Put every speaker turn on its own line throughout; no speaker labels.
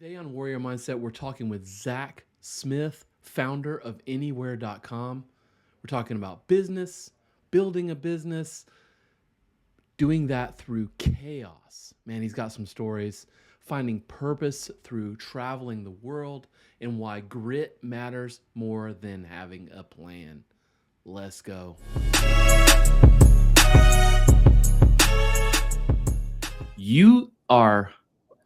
Today on Warrior Mindset, we're talking with Zach Smith, founder of Anywhere.com. We're talking about business, building a business, doing that through chaos. Man, he's got some stories, finding purpose through traveling the world, and why grit matters more than having a plan. Let's go. You are,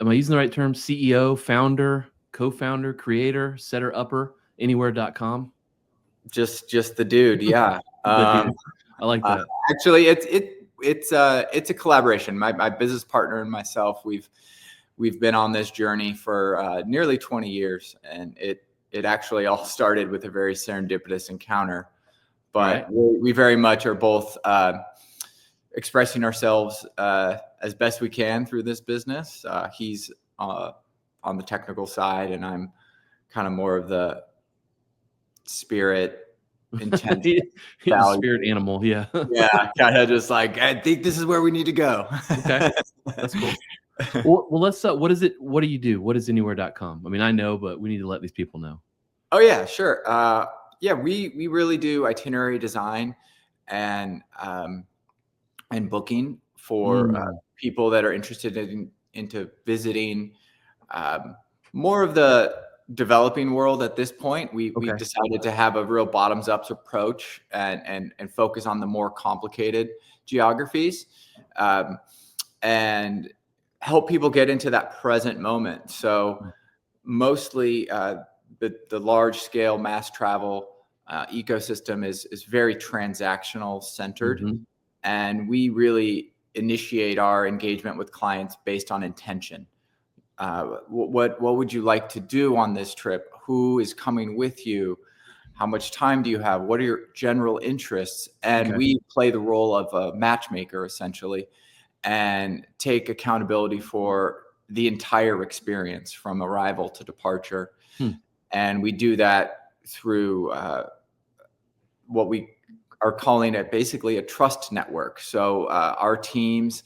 am I using the right term? CEO, founder, co-founder, creator, setter upper, Anywhere.com.
Just the dude. Yeah.
The dude. I like that.
Actually, it's a collaboration. My business partner and myself, we've been on this journey for nearly 20 years, and it actually all started with a very serendipitous encounter. But we very much are both expressing ourselves as best we can through this business. He's on the technical side, and I'm kind of more of the spirit, intent,
spirit animal. Yeah.
Yeah, kind of just like, I think this is where we need to go.
Okay, that's cool. Well, let's. What is it? What do you do? What is Anywhere.com? I mean, I know, but we need to let these people know.
Oh yeah, sure. Yeah, we really do itinerary design and booking for people that are interested into visiting more of the developing world at this point. We've decided to have a real bottoms up approach and focus on the more complicated geographies and help people get into that present moment. So mostly the large scale mass travel ecosystem is very transactional centered. And we really initiate our engagement with clients based on intention. What would you like to do on this trip? Who is coming with you? How much time do you have? What are your general interests? And we play the role of a matchmaker essentially and take accountability for the entire experience from arrival to departure. And we do that through what we are calling it basically a trust network. So our teams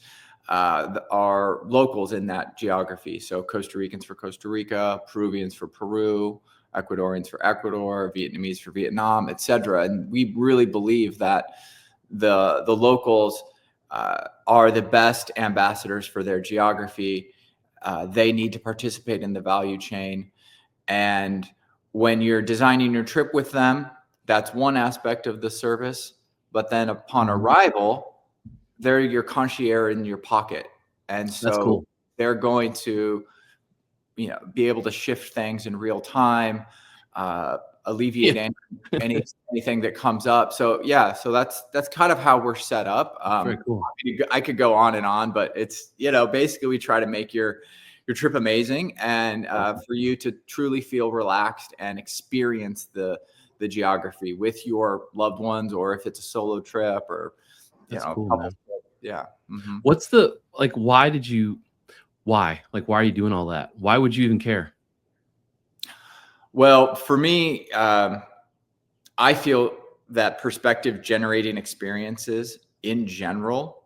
are locals in that geography. So Costa Ricans for Costa Rica, Peruvians for Peru, Ecuadorians for Ecuador, Vietnamese for Vietnam, et cetera. And we really believe that the locals are the best ambassadors for their geography. They need to participate in the value chain. And when you're designing your trip with them, that's one aspect of the service. But then upon arrival, they're your concierge in your pocket. And so they're going to, be able to shift things in real time, alleviate anything that comes up. So yeah, so that's kind of how we're set up.
Very cool.
I could go on and on, but it's, basically we try to make your trip amazing and for you to truly feel relaxed and experience the geography with your loved ones, or if it's a solo trip or
cool,
yeah.
What's the why are you doing all that? Why would you even care?
Well, for me, I feel that perspective generating experiences in general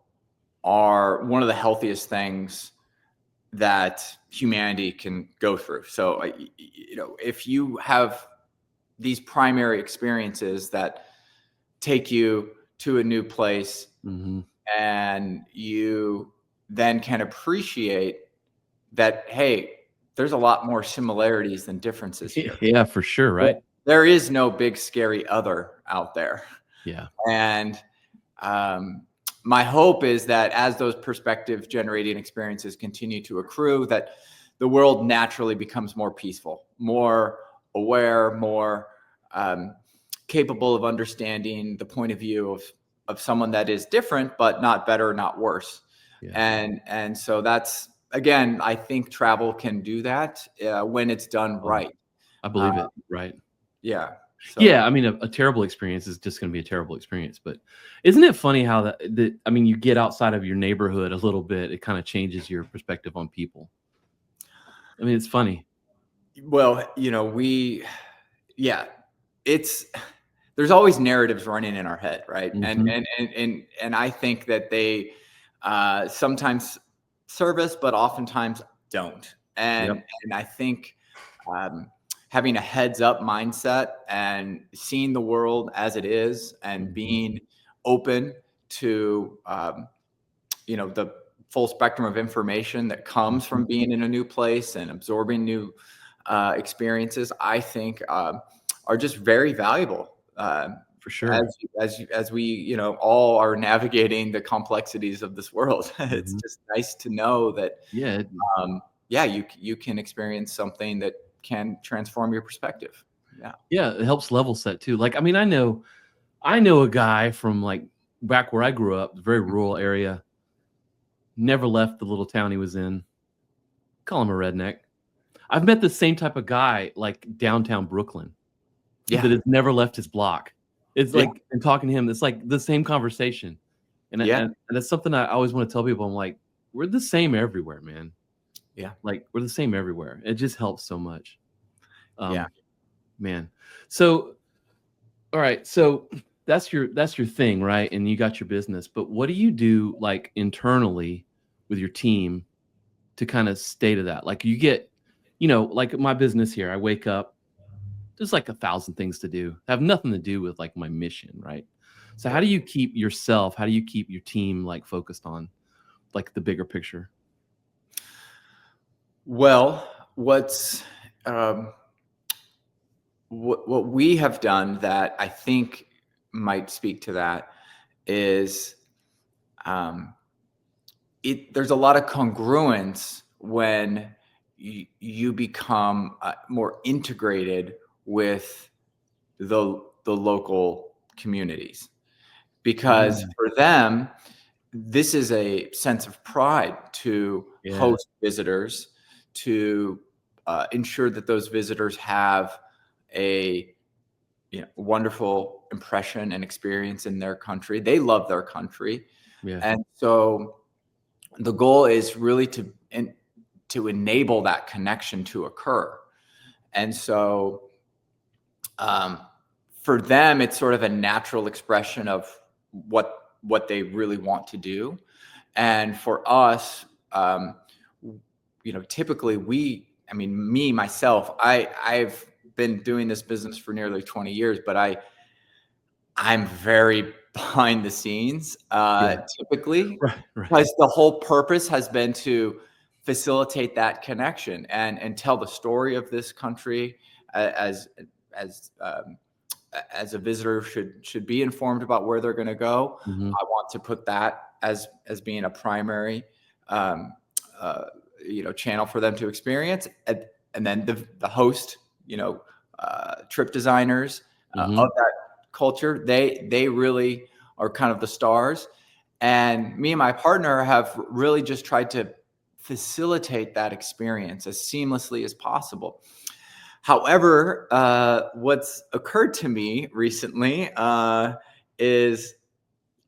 are one of the healthiest things that humanity can go through. So if you have these primary experiences that take you to a new place and you then can appreciate that, hey, there's a lot more similarities than differences here.
Yeah, for sure. Right.
There is no big scary other out there.
Yeah.
And my hope is that as those perspective generating experiences continue to accrue, that the world naturally becomes more peaceful, more aware, more capable of understanding the point of view of someone that is different, but not better, not worse. Yeah. And so that's, again, I think travel can do that when it's done right.
I believe it. Right.
Yeah.
So. Yeah. I mean, a terrible experience is just going to be a terrible experience, but isn't it funny how you get outside of your neighborhood a little bit, it kind of changes your perspective on people. I mean, it's funny.
Well, there's always narratives running in our head, right? And I think that they sometimes serve us, but oftentimes don't. And
Yep.
I think having a heads up mindset and seeing the world as it is and being open to the full spectrum of information that comes from being in a new place and absorbing new experiences, I think are just very valuable.
For sure.
As we all are navigating the complexities of this world, it's
Mhm.
just nice to know that
Yeah.
yeah, you can experience something that can transform your perspective. Yeah.
Yeah, it helps level set too. Like, I mean, I know a guy from like back where I grew up, very rural area, never left the little town he was in. Call him a redneck. I've met the same type of guy like downtown Brooklyn
Yeah.
that has never left his block. It's
Yeah.
like, and talking to him, it's like the same conversation. And
Yeah.
that's something I always want to tell people. I'm like, we're the same everywhere, man.
Yeah.
Like, we're the same everywhere. It just helps so much.
Yeah.
Um, man. So, all right. So that's your thing, right? And you got your business. But what do you do like internally with your team to kind of stay to that? Like you get, like my business here, I wake up, there's like 1,000 things to do. Have nothing to do with like my mission, right? So how
Right.
do you keep yourself, how do you keep your team like focused on like the bigger picture?
Well, um, what we have done that I think might speak to that is um, there's a lot of congruence when you become more integrated with the local communities, because
Mm,
for them this is a sense of pride to
yeah.
host visitors, to ensure that those visitors have a wonderful impression and experience in their country. They love their country,
Yeah.
and so the goal is really to enable that connection to occur. And so um, for them, it's sort of a natural expression of what they really want to do. And for us, typically I mean, me myself, I've been doing this business for nearly 20 years, but I'm very behind the scenes,
Yeah.
typically,
Right. Right.
because the whole purpose has been to facilitate that connection and tell the story of this country as as a visitor should be informed about where they're going to go.
Hmm.
I want to put that as being a primary um, uh, channel for them to experience, and then the host, trip designers of
Hmm.
that culture, they really are kind of the stars. And me and my partner have really just tried to facilitate that experience as seamlessly as possible. However, what's occurred to me recently is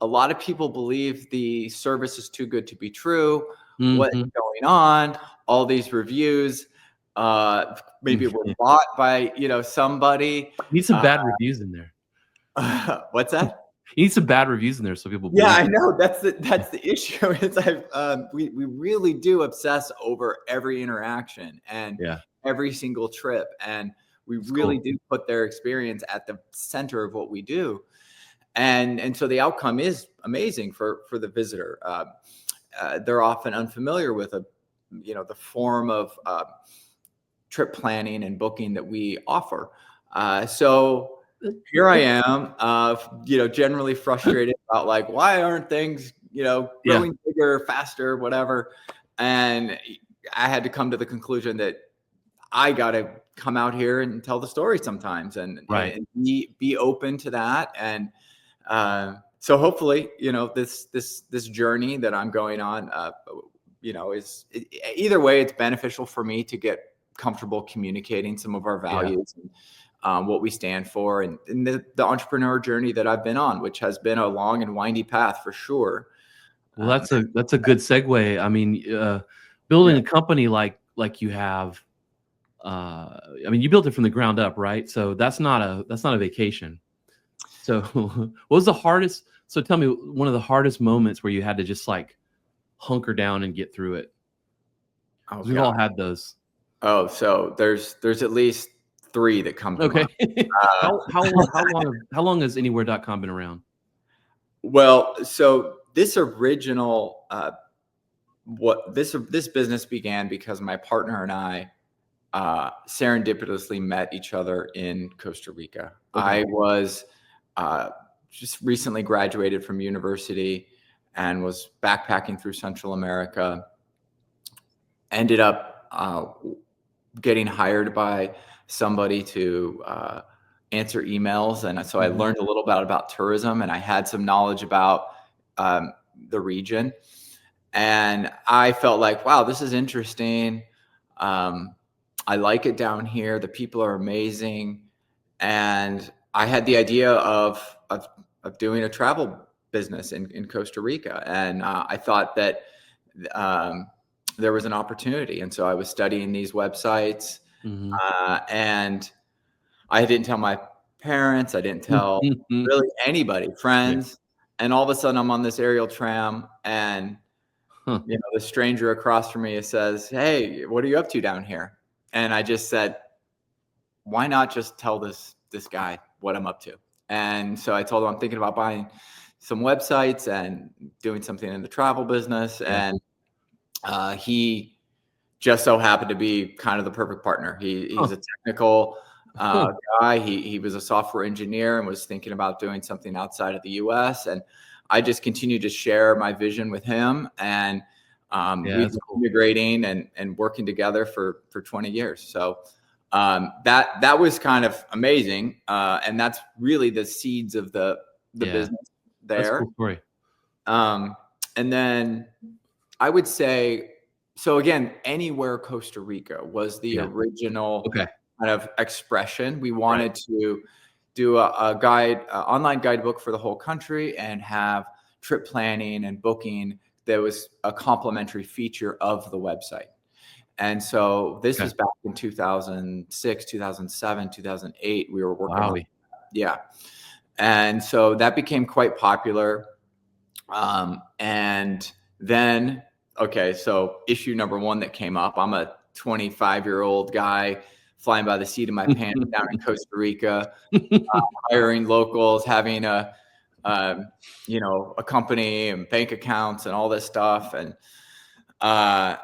a lot of people believe the service is too good to be true. What's
Hmm.
going on? All these reviews, maybe were bought by somebody.
Need some bad reviews in there.
What's that?
You need some bad reviews in there so people
Yeah,
believe
I
you.
know. That's the issue. Is we really do obsess over every interaction and
Yeah.
every single trip, and we
It's
really
cool.
do put their experience at the center of what we do. And so the outcome is amazing for the visitor. They're often unfamiliar with the form of trip planning and booking that we offer. So here I am, generally frustrated about like, why aren't things,
Yeah.
growing bigger, faster, whatever. And I had to come to the conclusion that I got to come out here and tell the story sometimes,
Right.
and be open to that. And so hopefully, this journey that I'm going on, either way, it's beneficial for me to get comfortable communicating some of our
Yeah.
values and what we stand for, and the entrepreneur journey that I've been on, which has been a long and windy path for sure.
Well, that's a good segue. I mean, building
Yeah,
a company like you have, I mean, you built it from the ground up, right? So that's not a vacation. So, what was the hardest? So, tell me one of the hardest moments where you had to just like hunker down and get through it.
oh
'Cause we've all
god,
had those.
Oh, so there's at least three that come to
Okay.
mind. Uh,
How long has anywhere.com been around?
well, so this original this business began because my partner and I serendipitously met each other in Costa Rica.
Okay.
I was uh, just recently graduated from university and was backpacking through Central America. Ended up getting hired by somebody to answer emails, and so I
Mhm.
learned a little bit about tourism, and I had some knowledge about um, the region, and I felt like, wow, this is interesting. Um, I like it down here. The people are amazing, and I had the idea of doing a travel business in Costa Rica, and I thought that um, there was an opportunity, and so I was studying these websites,
Mhm.
and I didn't tell my parents. I didn't tell
Mhm.
really anybody,
Yeah.
friends, and all of a sudden I'm on this aerial tram, and
Huh.
the stranger across from me says, "Hey, what are you up to down here?" And I just said, "Why not just tell this guy what I'm up to?" And so I told him I'm thinking about buying some websites and doing something in the travel business,
Yeah.
and he just so happened to be kind of the perfect partner. He's
Huh.
a technical
Huh.
guy. He was a software engineer and was thinking about doing something outside of the U.S. And I just continued to share my vision with him, and
Yeah,
we've
that's
been
cool.
integrating and working together for 20 years. So that was kind of amazing, and that's really the seeds of the
Yeah.
business
That's a
there.
cool story.
Um, and then I would say, so again, anywhere Costa Rica was the
Yeah.
original
Okay.
kind of expression. We
Right.
wanted to do a online guidebook for the whole country and have trip planning and booking that was a complementary feature of the website. And so this
Okay.
was back in 2006, 2007, 2008. We were working on,
Wowie.
yeah. And so that became quite popular. And then, okay, so issue number one that came up, I'm a 25-year-old guy flying by the seat of my pants down in Costa Rica, hiring locals, having a company and bank accounts and all this stuff. And uh,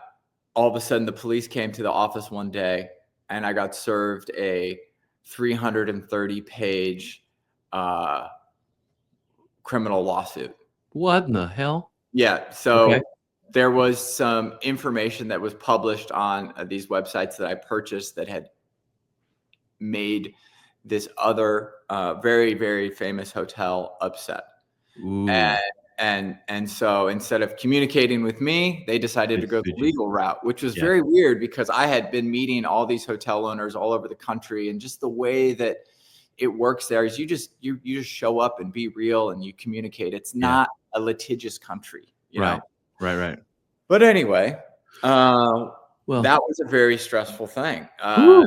all of a sudden the police came to the office one day and I got served a 330-page criminal lawsuit.
What in the hell?
Yeah.
Okay.
So there was some information that was published on these websites that I purchased that had made this other very, very famous hotel upset.
Ooh.
And so instead of communicating with me, they decided
They
to go the
sued you.
legal route, which was
Yeah.
very weird because I had been meeting all these hotel owners all over the country, and just the way that it works there is you just show up and be real and you communicate. It's
Yeah.
not a litigious country, you know.
Right. Right, right.
But anyway, uh,
Well,
that was a very stressful thing
woo.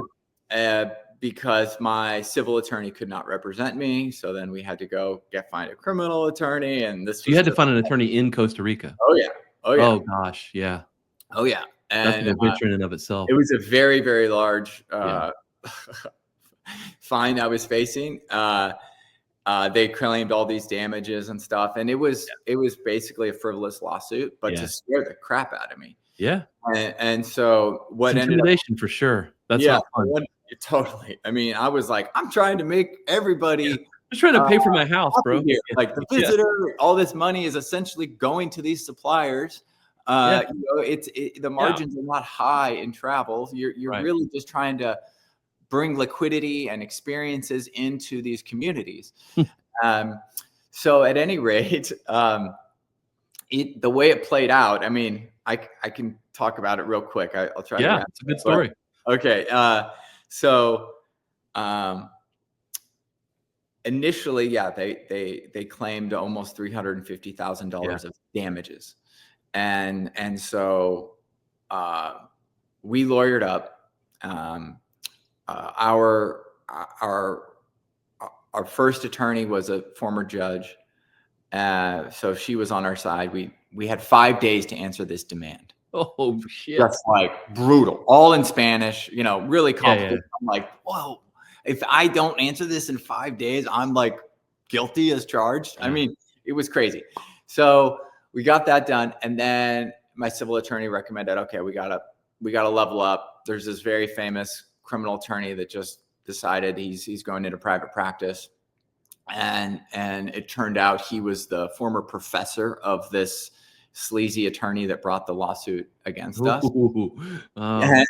uh, because my civil attorney could not represent me. So then we had to go find a criminal attorney, and this
So you
was
had to
just,
find an attorney in Costa Rica.
oh yeah, oh yeah,
Oh gosh, yeah.
oh yeah,
That's an
and
adventure in and of itself.
it was a very, very large
Yeah.
fine I was facing. They claimed all these damages and stuff, and it was basically a frivolous lawsuit, but to
Yeah.
scare the crap out of me.
Yeah.
And so
It's
what ended up,
intimidation for sure. That's
yeah,
not fun.
totally. I mean, I was like, I'm trying to make
Yeah.
everybody
Just trying to
uh,
pay for my house,
happy
bro.
here. Like the
Yeah.
visitor, all this money is essentially going to these suppliers.
Yeah.
The
Yeah.
margins are not high in travel. You're
Right.
really just trying to bring liquidity and experiences into these communities. Um, so at any rate, the way it played out, I mean, I can talk about it real quick. I'll try to
Yeah.
wrap
It's a
it
good
up. But
story.
okay, so um, initially, yeah, they claimed almost
Yeah.
$350,000 of damages, and so uh, we lawyered up. Um, our our first attorney was a former judge, so she was on our side. We had 5 days to answer this demand.
Oh shit.
Just like brutal, all in Spanish, you know, really
Yeah, yeah.
complicated. I'm like, whoa, if I don't answer this in 5 days, I'm like guilty as charged. I
Yeah.
mean, it was crazy. So we got that done. And then my civil attorney recommended, okay, we gotta level up. There's this very famous criminal attorney that just decided he's going into private practice. And it turned out he was the former professor of this sleazy attorney that brought the lawsuit against us.
Ooh.
And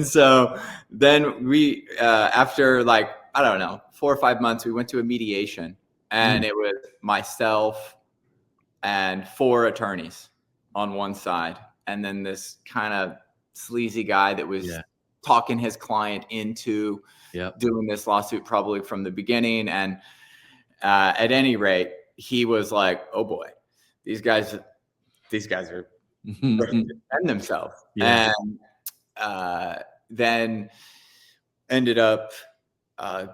so then we, after like, I don't know, 4 or 5 months, we went to a mediation, and it was myself and 4 attorneys on one side, and then this kind of sleazy guy that was talking his client into doing this lawsuit probably from the beginning. And at any rate, he was like, oh boy, these guys are defend themselves. And then ended up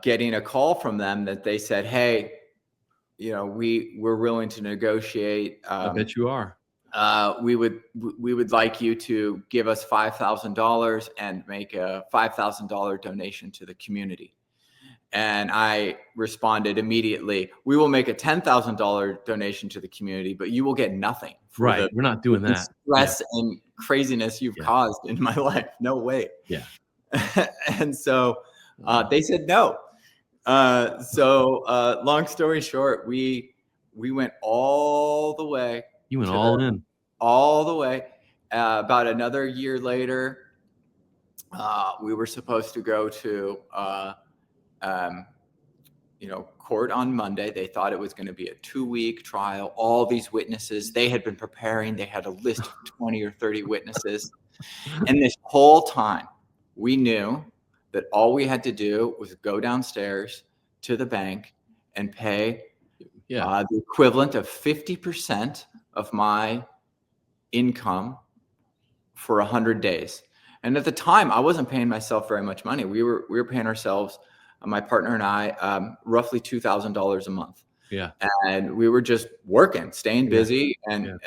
getting a call from them that they said, hey, you know, we're willing to negotiate.
I bet you are.
We would like you to give us $5,000 and make a $5,000 donation to the community. And I responded immediately, we will make a $10,000 donation to the community, but you will get nothing.
Right. We're not doing that.
Stress and craziness you've caused in my life. No way.
Yeah.
And so they said no. So long story short, we went all the way.
You went all in.
All the way. About another year later, we were supposed to go to court on Monday. They thought it was going to be a 2-week trial. All these witnesses, they had been preparing. They had a list of 20 or 30 witnesses. And this whole time, we knew that all we had to do was go downstairs to the bank and pay the equivalent of 50% of my income for 100 days. And at the time, I wasn't paying myself very much money. We were paying ourselves, my partner and I, roughly $2,000 a month.
Yeah.
And we were just working, staying busy, and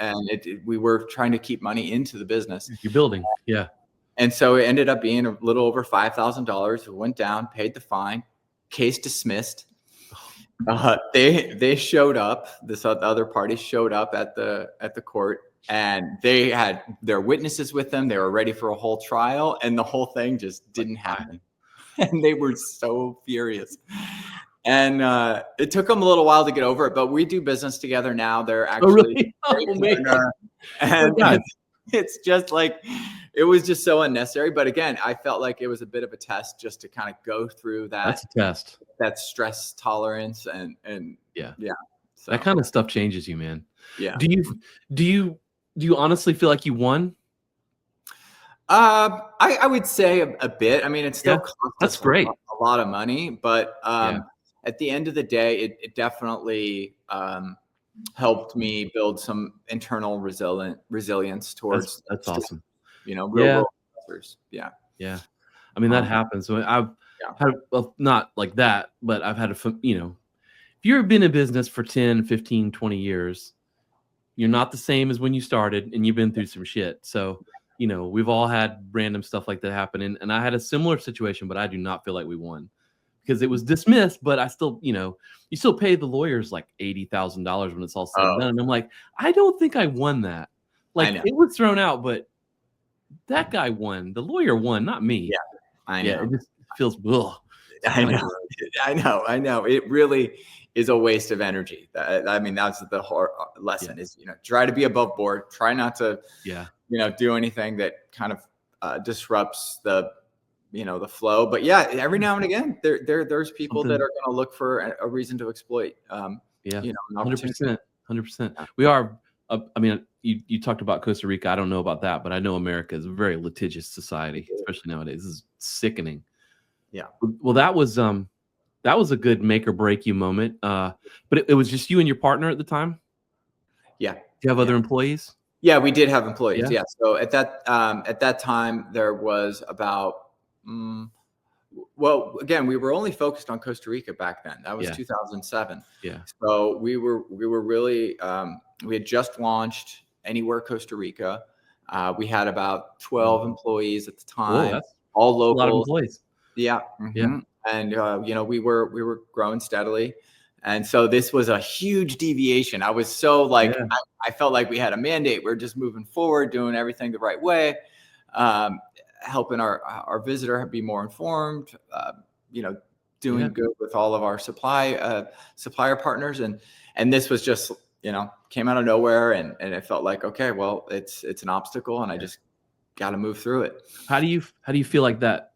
we were trying to keep money into the business.
You're building. Yeah.
And so it ended up being a little over $5,000. We went down, paid the fine, case dismissed. They showed up. This other party showed up at the court, and they had their witnesses with them. They were ready for a whole trial, and the whole thing just didn't happen. And they were so furious. And it took them a little while to get over it, but we do business together now. They're actually it's just like, it was just so unnecessary. But again, I felt like it was a bit of a test just to kind of go through that.
That's a test.
That stress tolerance and
yeah.
So,
that kind of stuff changes you, man.
Yeah.
Do you honestly feel like you won?
I would say a bit. I mean, it's still cost
that's
us
great.
A lot of money, but at the end of the day, it definitely helped me build some internal resilience towards.
That's awesome.
You know, real stressors. Yeah.
I mean, that happens. So I've had, well, not like that, but I've had if you've been in business for 10, 15, 20 years, you're not the same as when you started, and you've been through some shit. So, we've all had random stuff like that happen. And I had a similar situation, but I do not feel like we won because it was dismissed, but I still, you still pay the lawyers like $80,000 when it's all said and done. And I'm like, I don't think I won that. Like, it was thrown out, but that guy won. The lawyer won, not me.
Yeah, I know.
Yeah, it just feels, ugh.
I know. It really is a waste of energy. I mean, that's the hard lesson is, try to be above board. Try not to, do anything that kind of disrupts the flow. But every now and again, there's people that are going to look for a reason to exploit.
100%. We are. I mean, you talked about Costa Rica. I don't know about that, but I know America is a very litigious society, especially nowadays. This is sickening.
Yeah.
Well, that was a good make or break you moment. But it was just you and your partner at the time.
Yeah.
Do you have other employees?
Yeah, we did have employees. Yeah. So at that time there was about, well, again, we were only focused on Costa Rica back then. That was 2007.
Yeah.
So we were really, we had just launched Anywhere Costa Rica. We had about 12 employees at the
Whoa,
time,
that's
all
a lot of
local.
employees.
Yeah.
Yeah.
And, we were growing steadily. And so this was a huge deviation. I was so like,
Yeah.
I felt like we had a mandate. We're just moving forward, doing everything the right way, um, helping our visitor be more informed, you know,
Yeah.
doing good with all of our supplier partners. And this was just, came out of nowhere. And it felt like, okay, well, it's an obstacle and I
Yeah.
just got to move through it.
How do you feel like that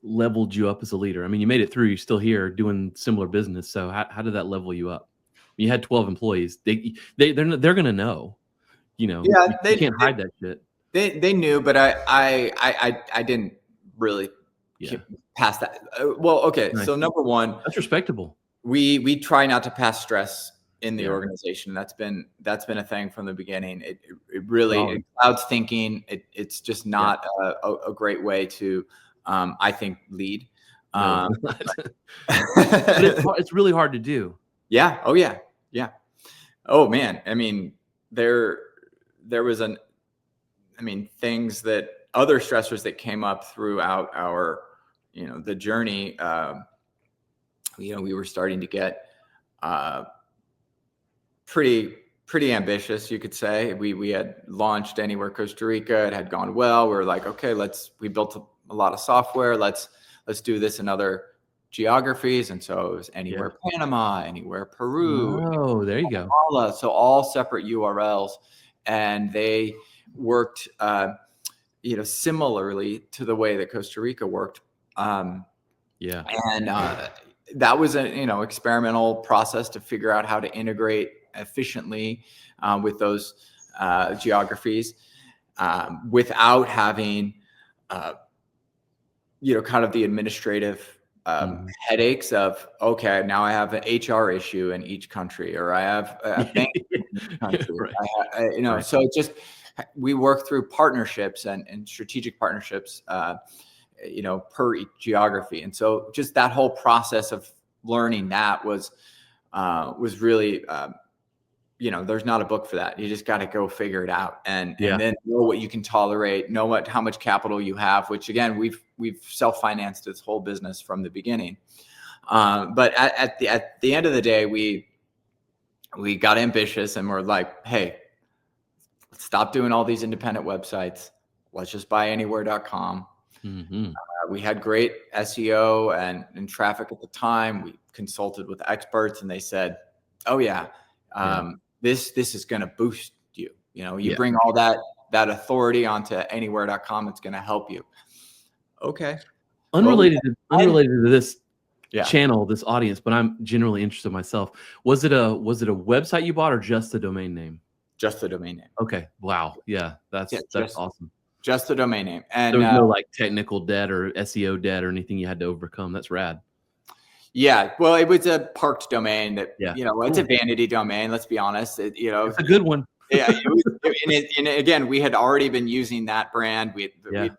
leveled you up as a leader? I mean, you made it through, you're still here doing similar business. So how did that level you up? You had 12 employees. They're gonna know,
Yeah,
you can't hide that shit.
they knew, but I didn't really
Yeah.
pass that. Well, okay.
Nice.
So number one,
That's respectable.
we try not to pass stress in the
Yeah.
organization. That's been a thing from the beginning. It really
Solid.
it clouds thinking. It's just
Yeah.
not a great way to, I think, lead.
No,
Um,
it's not. But it's really hard to do.
yeah. Oh yeah. Yeah. Oh man. I mean, there was things that other stressors that came up throughout our, the journey. We were starting to get uh, pretty ambitious, you could say. We had launched Anywhere Costa Rica. It had gone well. We were like, okay, we built a lot of software. Let's do this in other geographies. And so it was Anywhere Panama, Anywhere Peru,
Oh, there you go.
Guatemala. So all separate URLs, and they worked, similarly to the way that Costa Rica worked.
Yeah.
And that was an experimental process to figure out how to integrate efficiently with those geographies without having kind of the administrative headaches of, okay, now I have an HR issue in each country, or I have a bank in each country.
Right. Right.
So it just, we work through partnerships and strategic partnerships per each geography. And so just that whole process of learning that was really, there's not a book for that. You just got to go figure it out and then know what you can tolerate, know how much capital you have, which again, we've self-financed this whole business from the beginning. But at the end of the day, we got ambitious and we're like, hey, let's stop doing all these independent websites. Let's just buy anywhere.com. We had great SEO and traffic at the time. We consulted with experts and they said, oh yeah, this is going to boost you. You bring all that authority onto anywhere.com. It's going to help you. Okay.
Unrelated to this
Yeah.
channel, this audience, but I'm generally interested myself. Was it a website you bought or just the domain name?
Just the domain name.
Okay. Wow. Yeah. That's awesome.
Just the domain name. And
there was no like technical debt or SEO debt or anything you had to overcome. That's rad.
Yeah. Well, it was a parked domain that,
cool.
It's a vanity domain. Let's be honest.
It's a good one.
Yeah. And again, we had already been using that brand. We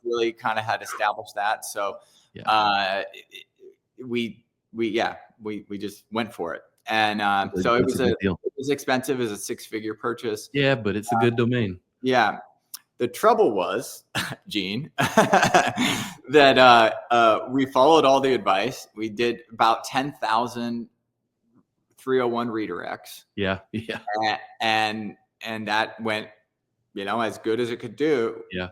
really kind of had established that. So we just went for it. And so it was expensive. It was a 6-figure purchase.
Yeah, but it's a good domain.
Yeah. The trouble was, Gene, that we followed all the advice. We did about 10,000 301 redirects.
Yeah.
And that went, as good as it could do.
Yeah.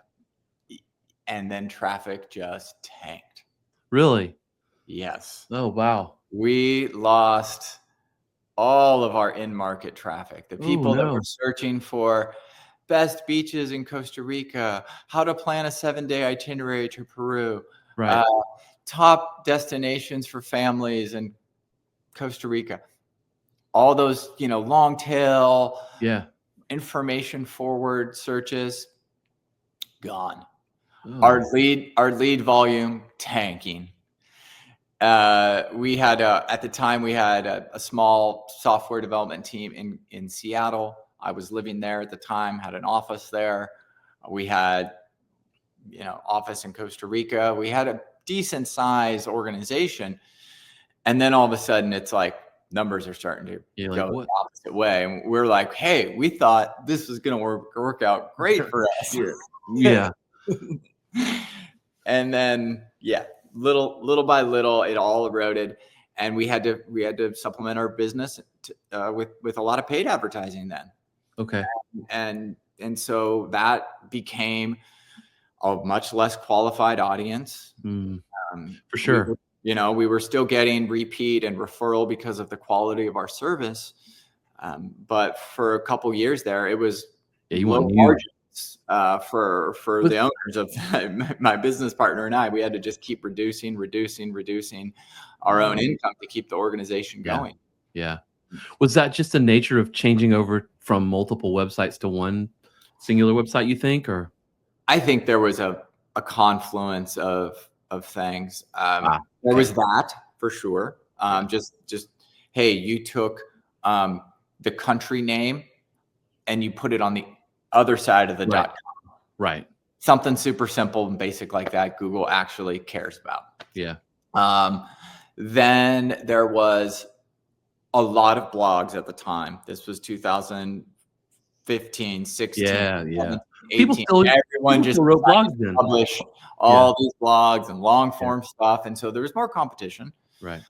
And then traffic just tanked.
Really?
Yes.
Oh, wow.
We lost all of our in-market traffic. The people that were searching for best beaches in Costa Rica, how to plan a 7-day itinerary to Peru,
right?
Top destinations for families in Costa Rica, all those, long tail, information forward searches, gone. Oh. Our lead volume tanking. We had at the time we had a small software development team in Seattle. I was living there at the time, had an office there. We had, office in Costa Rica. We had a decent size organization. And then all of a sudden it's like, numbers are starting to
You're
go
like,
the
what?
opposite way. And we're like, hey, we thought this was going to work out great for us.
Shit. Yeah.
And then, yeah, little by little, it all eroded. And we had to supplement our business with a lot of paid advertising then.
Okay.
And so that became a much less qualified audience.
For sure.
We were still getting repeat and referral because of the quality of our service. But for a couple years there, it was
You
low
want new.
margins for the owners of my business partner and I. We had to just keep reducing our own income to keep the organization going.
Yeah. Was that just the nature of changing over from multiple websites to one singular website, you think, or?
I think there was a confluence of things.
Okay.
There was that for sure. Just hey, you took the country name and you put it on the other side of the
Right.
.com.
Right.
Something super simple and basic like that. Google actually cares about.
Yeah.
Then there was a lot of blogs at the time. This was 2015, 16,
Yeah.
17,
People
18.
still
Everyone just
wrote blogs then.
publish all these blogs and long form stuff. And so there was more competition.
Right.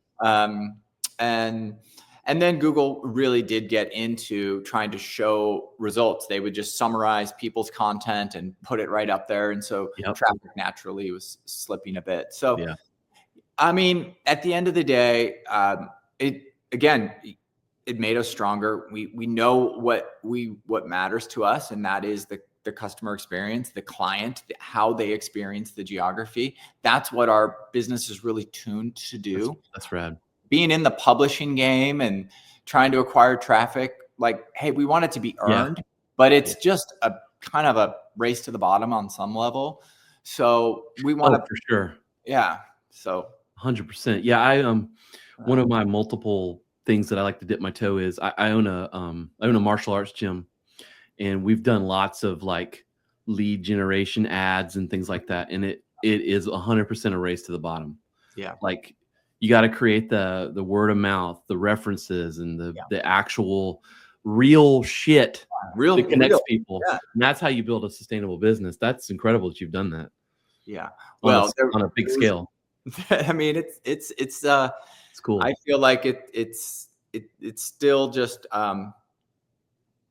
And then Google really did get into trying to show results. They would just summarize people's content and put it right up there. And so traffic naturally was slipping a bit. So, I mean, at the end of the day, it made us stronger. We know what matters to us, and that is the customer experience, the client, how they experience the geography. That's what our business is really tuned to do.
That's rad.
Being in the publishing game and trying to acquire traffic, like, hey, we want it to be earned, but it's just a kind of a race to the bottom on some level. So we want to,
for sure.
Yeah. So
100%. Yeah. I one of my multiple things that I like to dip my toe is I own a martial arts gym, and we've done lots of like lead generation ads and things like that. And it is 100% a race to the bottom.
Yeah.
Like, you got to create the word of mouth, the references, and the actual real shit that connects people. Yeah. And that's how you build a sustainable business. That's incredible that you've done that.
Yeah.
Well, on a big scale.
I mean, it's
cool.
I feel like it's still just,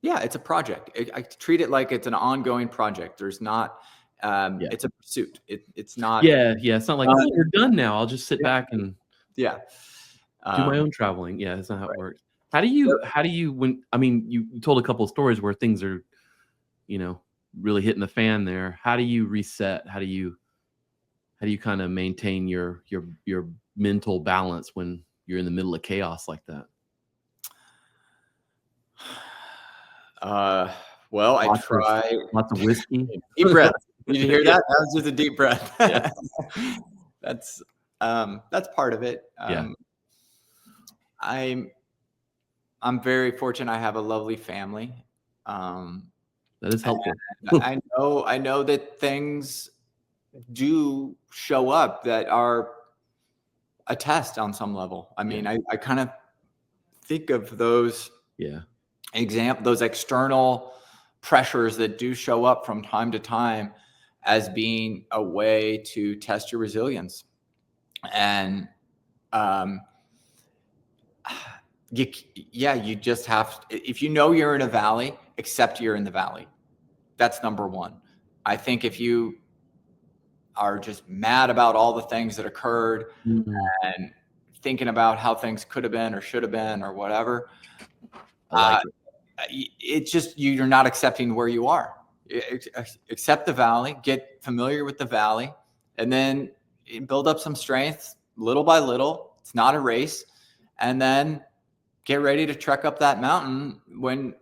it's a project. I treat it like it's an ongoing project. There's not, it's a pursuit. It's not.
Yeah. It's not like, we're done now. I'll just sit back and do my own traveling. Yeah. That's not how it works. How do you, you told a couple of stories where things are, really hitting the fan there. How do you reset? How do you kind of maintain your mental balance when you're in the middle of chaos like that?
Well, I try
lots of whiskey.
Deep breath. Did you hear that? That was just a deep breath. That's part of it. I'm very fortunate. I have a lovely family.
That is helpful.
I know that things do show up that are a test on some level. I mean, I kind of think of those those external pressures that do show up from time to time as being a way to test your resilience. And you just have, if you know you're in a valley, accept you're in the valley. That's number one. I think if you are just mad about all the things that occurred and thinking about how things could have been or should have been or whatever, it's just you're not accepting where you are. Accept the valley, get familiar with the valley, and then build up some strength little by little. It's not a race. And then get ready to trek up that mountain when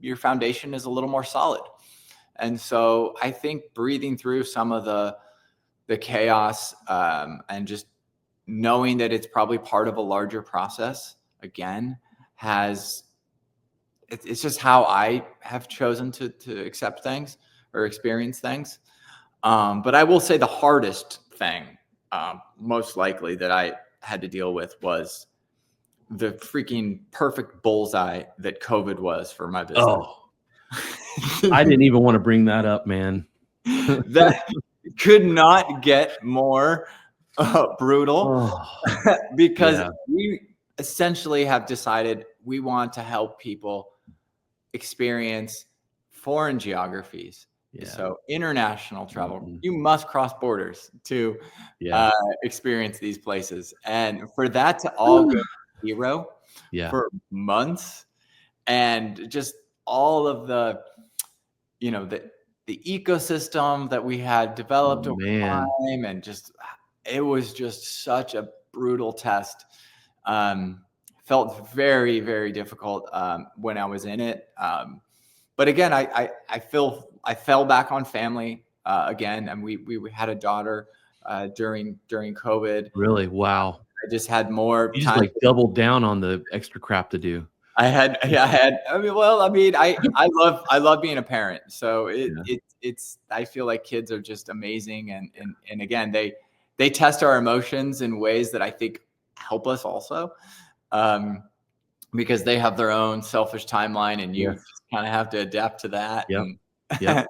your foundation is a little more solid. And so I think breathing through some of the chaos and just knowing that it's probably part of a larger process, again, it's just how I have chosen to accept things or experience things. But I will say the hardest thing, most likely, that I had to deal with was the freaking perfect bullseye that COVID was for my business.
Oh, I didn't even want to bring that up, man.
That could not get more brutal
Oh,
because
yeah,
we essentially have decided we want to help people experience foreign geographies.
yeah,
So international travel,
mhm,
you must cross borders to
yeah,
experience these places. And for that to all go zero
yeah.
for months, and just all of the, the ecosystem that we had
Oh,
developed over
man.
time, and just it was just such a brutal test. Felt very, very difficult when I was in it. But again, I fell back on family again, and we had a daughter during COVID.
Really? Wow.
I just had more
You just,
time.
like, doubled down on the extra crap to do.
I love being a parent. So
Yeah,
I feel like kids are just amazing, and again, they test our emotions in ways that I think help us also. Um, because they have their own selfish timeline, and you
yes,
just kind of have to adapt to that
yep,
and
yep.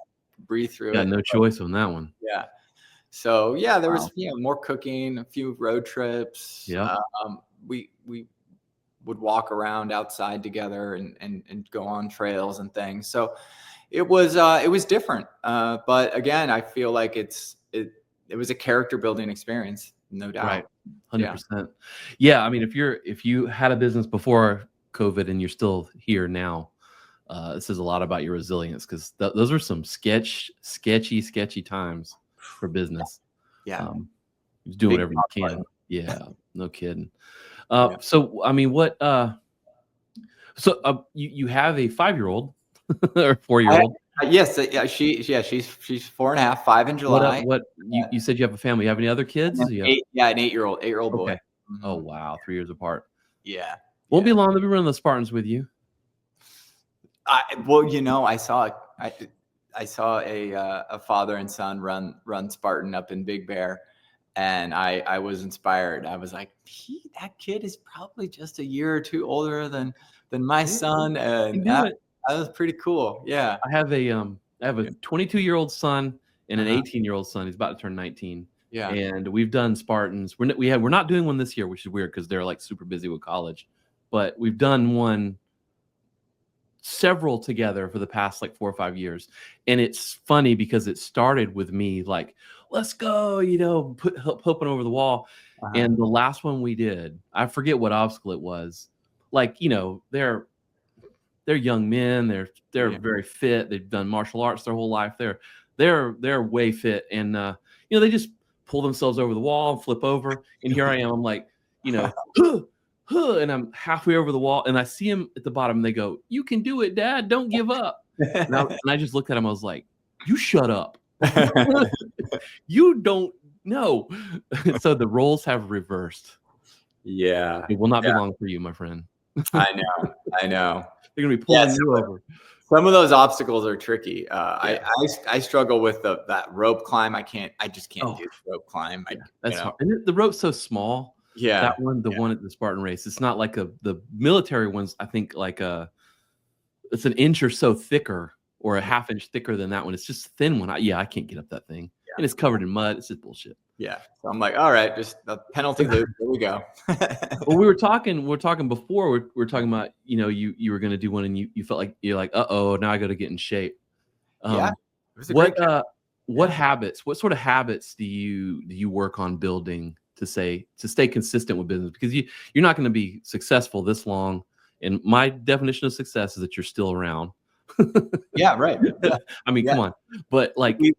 breathe through
Got
it.
no
But
choice on that one.
yeah. So yeah, there
Wow.
was more cooking, a few road trips.
Yep,
We would walk around outside together and go on trails and things. So it was different. But again, I feel like it was a character building experience, no
right,
doubt. Yeah.
100%. Yeah, I mean, if you had a business before COVID and you're still here now, it says a lot about your resilience, 'cause those are some sketchy times for business.
Yeah.
Um, just doing
Big
whatever you
top
can.
button.
Yeah, no kidding.
Yeah.
So, I mean, you have a 5-year-old or
I,
4-year-old.
yes. She's 4.5, 5 in July.
What you said you have a family. You have any other kids? You have
An 8-year-old boy.
okay. Oh,
Mhm.
wow, 3 years apart.
Yeah.
Won't be
Yeah.
long, they'll be running the Spartans with you.
Well, I saw a father and son run Spartan up in Big Bear, and I was inspired. I was like, that kid is probably just a year or two older than my
Yeah,
son,
you can
and
do it.
that was pretty cool. Yeah.
I have a
Yeah.
22-year-old son and an
Uh-huh.
18-year-old son. He's about to turn 19,
Yeah.
and we've done Spartans. We're not doing one this year, which is weird because 'cause they're, like, super busy with college, but we've done one several together for the past, like, 4 or 5 years, and it's funny because it started with me, like, "Let's go," hoping over the wall,
Uh-huh.
and the last one we did, I forget what obstacle it was. Like, they're young men, they're
Yeah.
very fit, they've done martial arts their whole life, they're way fit, and, they just pull themselves over the wall and flip over, and here I am, I'm like, you know, "Huh, huh," and I'm halfway over the wall, and I see 'em at the bottom, and they go, "You can do it, dad, don't give up." And I just looked at him, I was like, "You shut up. You don't know." So the roles have reversed.
Yeah.
It will not be
Yeah.
long for you, my friend.
I know. I know.
They're gonna be
Yeah.
pulling you over.
Some of those obstacles are tricky.
Yeah.
I struggle with that rope climb. I just can't
Oh,
do the rope climb.
yeah, that's hard, and the rope's so small. That
Yeah,
one, the
yeah,
one at the Spartan race, it's not like the military ones, I think, it's an inch or so thicker or a
yeah,
half inch thicker than that one. It's just a thin one. I can't get up that thing, and it's
yeah,
covered in mud. It's just bullshit.
yeah. So I'm like, all right, just the penalty loop. Here we go.
Well, we were talking before, we're talking about, you were gonna do one and you felt like you're like, "Uh-oh, now I gotta get in shape."
Yeah,
Um,
it was a great.
what,
Yeah.
what sort of habits do you work on building to stay consistent with business? Because you're not gonna be successful this long, and my definition of success is that you're still around.
Yeah. Right. Yeah.
I mean,
Yeah.
come on. But, like
We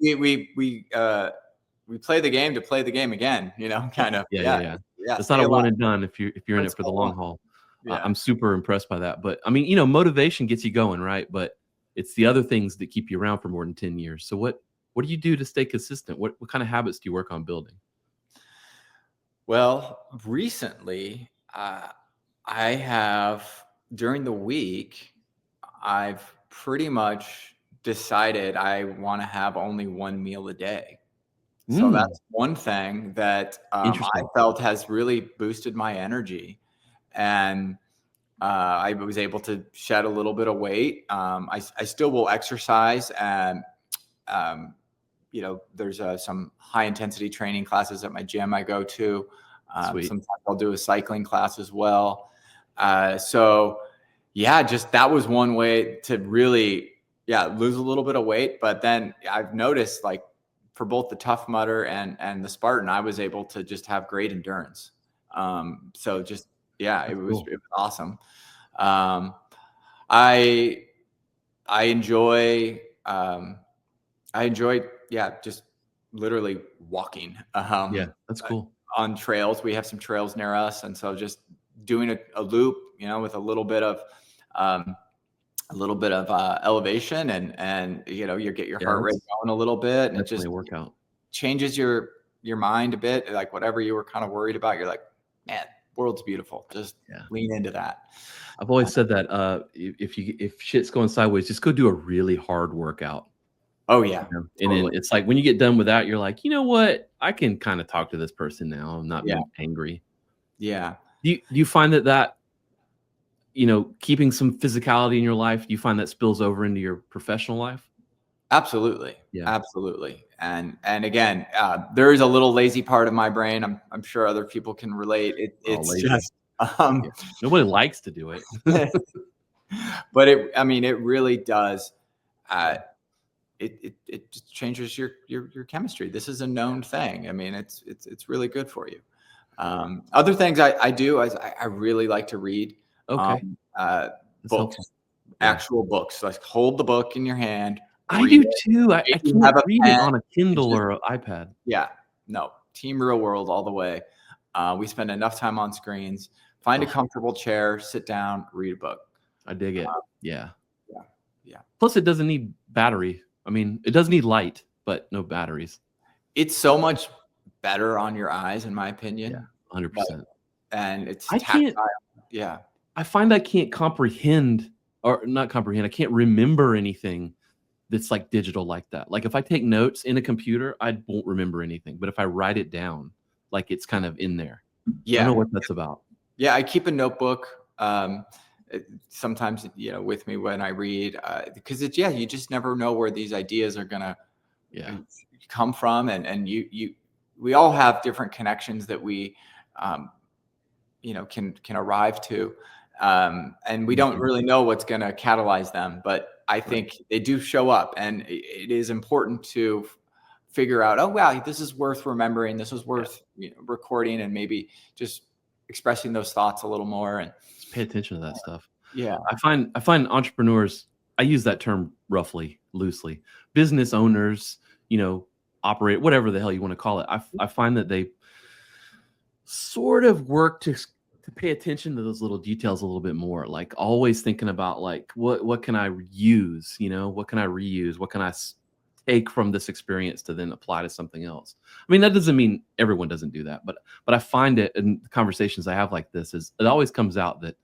play the game to play the game again. Kind of.
yeah, yeah,
Yeah.
yeah.
Yeah.
It's not
Stay
a
alive.
one and done if you're in it for the
Principle one.
long haul.
Yeah.
I'm super impressed by that, but, I mean, motivation gets you going, right? But it's the other things that keep you around for more than 10 years. So what do you do to stay consistent? What kind of habits do you work on building?
Well, recently, I have during the week, I've pretty much decided I want to have only one meal a day. So
Mm,
that's one thing that I
interesting.
felt has really boosted my energy. and I was able to shed a little bit of weight. I still will exercise, and there's some high intensity training classes at my gym I go to.
Sweet.
Sometimes I'll do a cycling class as well. So yeah, just that was one way to really, lose a little bit of weight. But then I've noticed, like, for both the Tough Mudder and the Spartan, I was able to just have great endurance. So just,
That's
it
cool.
was awesome. Um, I I enjoy just literally walking
Yeah, that's cool.
on trails. We have some trails near us, and so just doing a loop, with um, a little bit of elevation, and you get your
Yeah,
heart rate
that's
going a little bit, and it
definitely
just
a workout.
changes your mind a bit. Like, whatever you were kind of worried about, you're like, man, world's beautiful. Just
Yeah.
lean into that.
I've always said that, if shit's going sideways, just go do a really hard workout,
Oh yeah,
and then
totally.
it's like when you get done with that, you're like, "You know what? I can kinda talk to this person now and not
Yeah,
be angry."
yeah,
Do you find that, keeping some physicality in your life, do you find that spills over into your professional life?
absolutely,
Yeah.
absolutely. And again, there is a little lazy part of my brain. I'm sure other people can relate.
Oh,
It's
lazy.
just,
Yeah. Nobody likes to do it.
but I mean, it really does. Uh, it just changes your chemistry. This is a known thing. I mean, it's really good for you. Other things I do is I really like to read,
Okay, that's helpful.
books,
Yeah.
actual books. Like, hold the book in your hand,
I
read
do
it.
too. I
Maybe
can't
have a
read it
pen,
on a
and
Kindle
just
or a iPad.
yeah, no, Team Real World all the way. We spend enough time on screens. Find a
Ugh,
comfortable chair, sit down, read a book.
I dig it. Yeah.
Yeah, yeah.
Plus, it doesn't need battery. I mean, it does need light, but no batteries.
It's so much better on your eyes, in my
Yeah,
opinion. Like,
100%.
and it's
I can't
tactile. Yeah.
I find I can't comprehend or not comprehend, I can't remember anything that's, like, digital like that. Like, if I take notes in a computer, I won't remember anything, but if I write it down, like, it's kind of in there. I don't know
Yeah.
what that's about.
Yeah, I keep a notebook, sometimes, with me when I read, because you just never know where these ideas are gonna uh,
Yeah.
come from, and we all have different connections that we, um, can arrive to, and we don't
Mhm.
really know what's gonna catalyze them, but I
Right.
think they do show up, and it is important to figure out, oh wow, this is worth remembering, this is
Yeah.
worth, recording, and maybe just expressing those thoughts a little more. And
Just pay attention to that stuff.
yeah,
I find entrepreneurs, I use that term roughly, loosely. Business owners, you know, operate whatever the hell you wanna call it. I find that they sort of work to pay attention to those little details a little bit more, like always thinking about like what can I use, what can I reuse, what can take from this experience to then apply to something else. I mean, that doesn't mean everyone doesn't do that, but I find it in the conversations I have like this is it always comes out that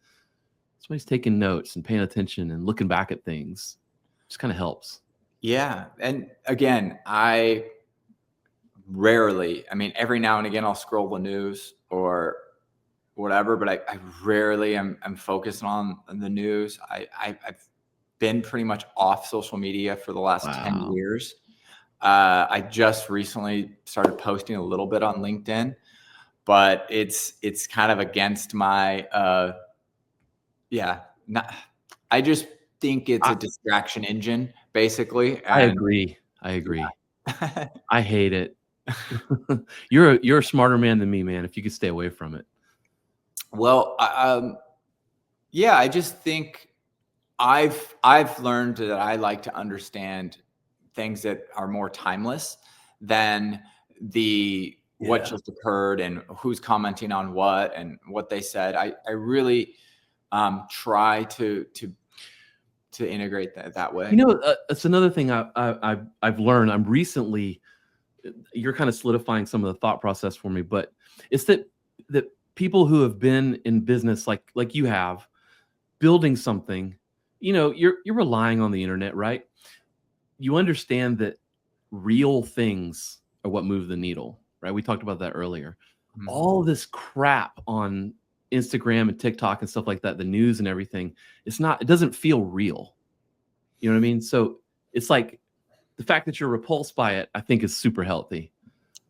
somebody's taking notes and paying attention and looking back at things. Just kind of helps.
yeah. And again, I rarely, I mean, every now and again, I'll scroll the news or whatever, but I rarely am focused on the news. I've been pretty much off social media for the last 10
Wow.
years. I just recently started posting a little bit on LinkedIn, but it's kind of against my, yeah, not, I just think it's
I,
a distraction engine, basically.
I
And
agree. I agree.
yeah.
I hate it. You're a smarter man than me, man. If you could stay away from it.
Well, yeah, I just think I've learned that I like to understand things that are more timeless than the what
Yeah.
just occurred and who's commenting on what and what they said. I really try to integrate that way.
It's another thing I've learned. I'm recently you're kind of solidifying some of the thought process for me, but it's that people who have been in business like you have, building something, you're relying on the internet, right? You understand that real things are what move the needle, right? We talked about that earlier.
Mhm.
All this crap on Instagram and TikTok and stuff like that, the news and everything, it doesn't feel real. You know what I mean? So it's like the fact that you're repulsed by it, I think is super healthy.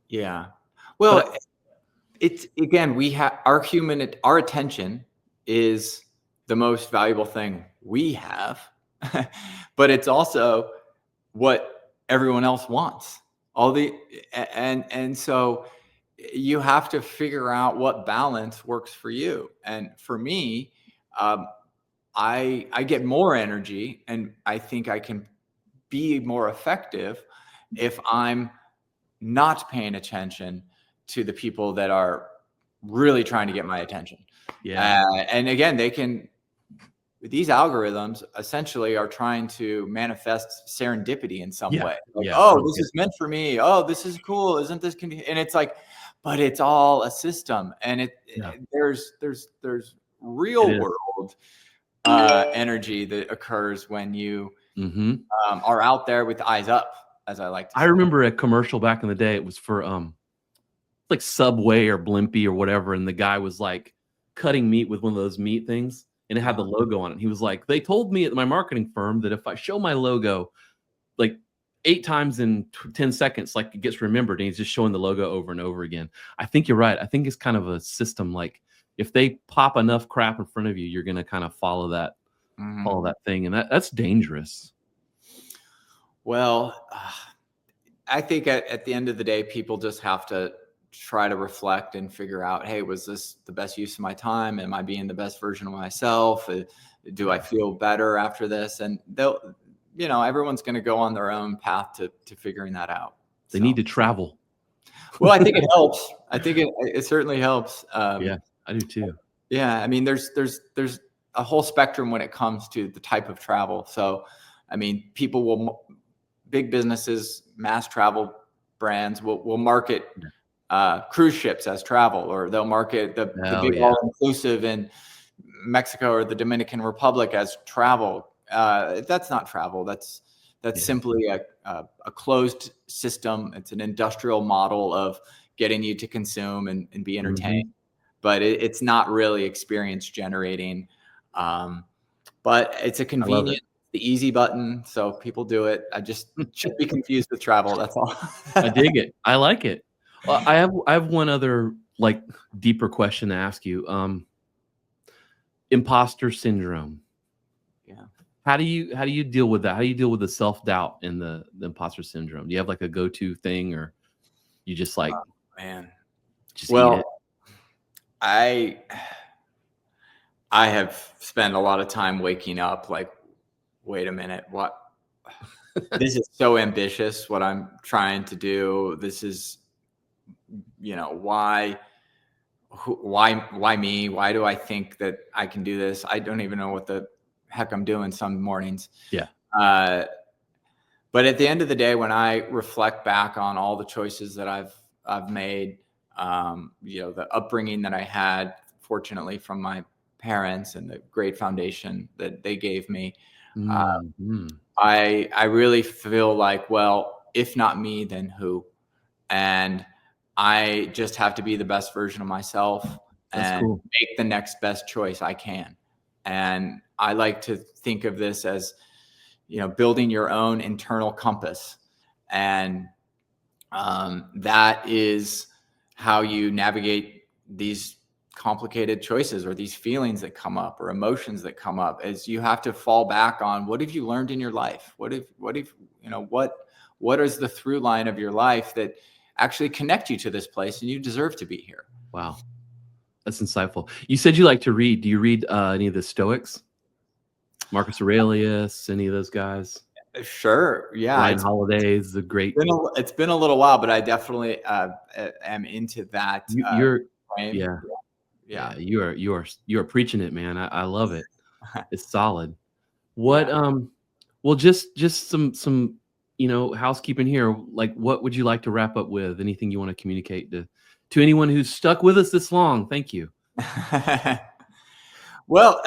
Yeah.
But
Well, it's again, we have our attention is the most valuable thing we have, but it's also what everyone else wants. And so you have to figure out what balance works for you. And for me, um, I get more energy, and I think I can be more effective if I'm not paying attention to the people that are really trying to get my attention.
yeah,
And again, these algorithms essentially are trying to manifest serendipity in some way. Like,
yeah, I
oh,
don't
this
get
is meant for me. Oh, this is cool. Isn't this and it's like, but it's all a system, and
yeah,
there's
it
real
is.
world energy that occurs when you
Mhm.
are out there with eyes up, as I like to
I
say.
remember a commercial back in the day. It was for like Subway or Blimpie or whatever, and the guy was like cutting meat with one of those meat things, and it had the logo on it. He was like, "They told me at my marketing firm that if I show my logo like 8 times in 10 seconds, like it gets remembered," and he's just showing the logo over and over again. I think you're right. I think it's kind of a system. Like if they pop enough crap in front of you, you're gonna kind of follow
Mhm.
that thing, and that's dangerous.
Well, I think at the end of the day, people just have to try to reflect and figure out, hey, was this the best use of my time? Am I being the best version of myself? Do I feel better after this? And everyone's going to go on their own path to figuring that out.
They need
So,
to travel.
well, I think it helps. I think it certainly helps.
Yeah, I do too.
Yeah, I mean, there's a whole spectrum when it comes to the type of travel. So, I mean, big businesses, mass travel brands will market cruise ships as travel, or they'll market the
Oh
big
yeah,
all inclusive in Mexico or the Dominican Republic as travel. That's not travel. That's
yeah.
simply a closed system. It's an industrial model of getting you to consume and be entertained,
Mhm.
but it's not really experience generating. Um, but it's a
I love it.
convenient, the easy button, so people do it. I just should be confused with travel. That's all.
I dig it. I like it. Well, I have one other like deeper question to ask you. Imposter syndrome.
Yeah.
How do you deal with that? How do you deal with the self-doubt and the imposter syndrome? Do you have like a go-to thing, or you just like
Man.
just eat
Well,
it?
I I have spent a lot of time waking up like, wait a minute, what? This is so ambitious what I'm trying to do. This is, why me? Why do I think that I can do this? I don't even know what the heck I'm doing some mornings.
Yeah.
Uh, but at the end of the day, when I reflect back on all the choices that I've made, the upbringing that I had, fortunately from my parents, and the great foundation that they gave me, uh,
Mhm.
I really feel like, well, if not me, then who? And I just have to be the best version of myself
That's
and
cool.
make the next best choice I can. And I like to think of this as, building your own internal compass. And that is how you navigate these complicated choices, or these feelings that come up, or emotions that come up, is you have to fall back on, what have you learned in your life? What is the through line of your life that actually connect you to this place, and you deserve to be here?
Wow. That's insightful. You said you like to read. Do you read any of the Stoics? Marcus Aurelius, any of those guys?
Sure. Yeah.
Ryan Holiday's the great
It's been a little while, but I definitely am into that
you're
frame.
yeah.
Yeah.
Yeah, you are preaching it, man. I love it. It's solid. What
Yeah.
well just some housekeeping here. Like what would you like to wrap up with? Anything you want to communicate to anyone who's stuck with us this long? Thank you.
Well,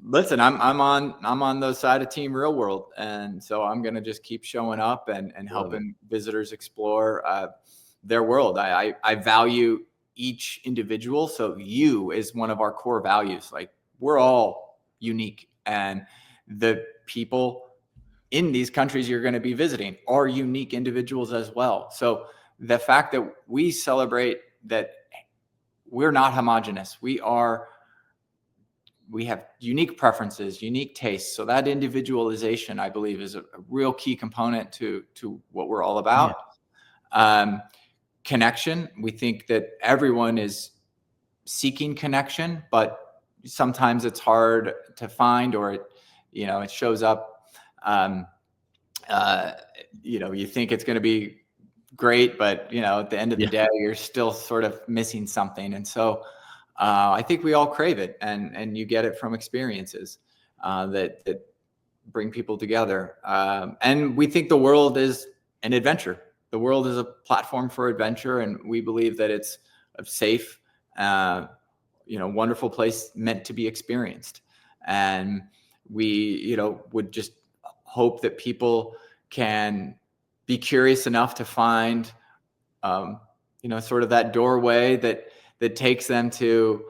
listen, I'm on the side of Team Real World, and so I'm gonna just keep showing up and
Love it.
helping visitors explore their world. I value each individual. So you is one of our core values. Like, we're all unique, and the people in these countries you're going to be visiting are unique individuals as well. So the fact that we celebrate that we're not homogenous, we have unique preferences, unique tastes. So that individualization, I believe, is a real key component to what we're all about. Connection. We think that everyone is seeking connection, but sometimes it's hard to find, or it shows up. You think it's going to be great, but at the end of the day, you're still sort of missing something. And so I think we all crave it, and you get it from experiences that bring people together. And we think the world is an adventure. The world is a platform for adventure, and we believe that it's a safe, wonderful place meant to be experienced. And we, would just hope that people can be curious enough to find, sort of that doorway that takes them to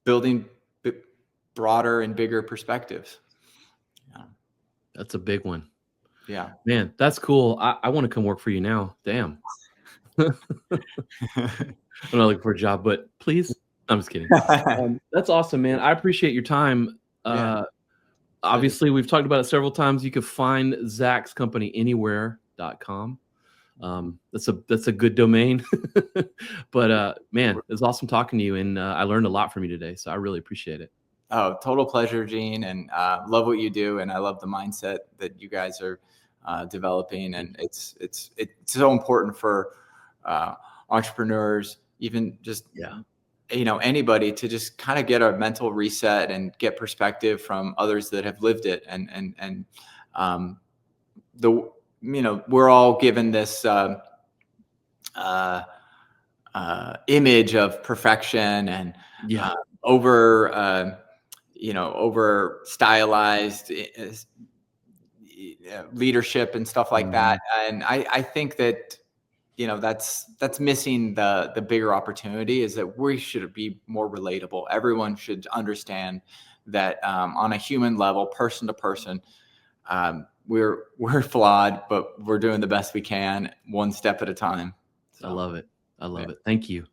building broader and bigger perspectives.
That's a big one.
Yeah,
man, that's cool. I want to come work for you now. Damn. I'm not looking for a job, but please. I'm just kidding. That's awesome, man. I appreciate your time. Obviously, we've talked about it several times. You can find Zach's company anywhere.com. That's a good domain. But man, it was awesome talking to you, and I learned a lot from you today. So I really appreciate it.
Oh, total pleasure, Gene, and love what you do, and I love the mindset that you guys are developing, and it's so important for entrepreneurs, even just anybody, to just kind of get a mental reset and get perspective from others that have lived it, and we're all given this image of perfection and over stylized leadership and stuff like that. And I think that, that's missing the bigger opportunity, is that we should be more relatable. Everyone should understand that on a human level, person to person, we're flawed, but we're doing the best we can, one step at a time.
So, I love it. Thank you.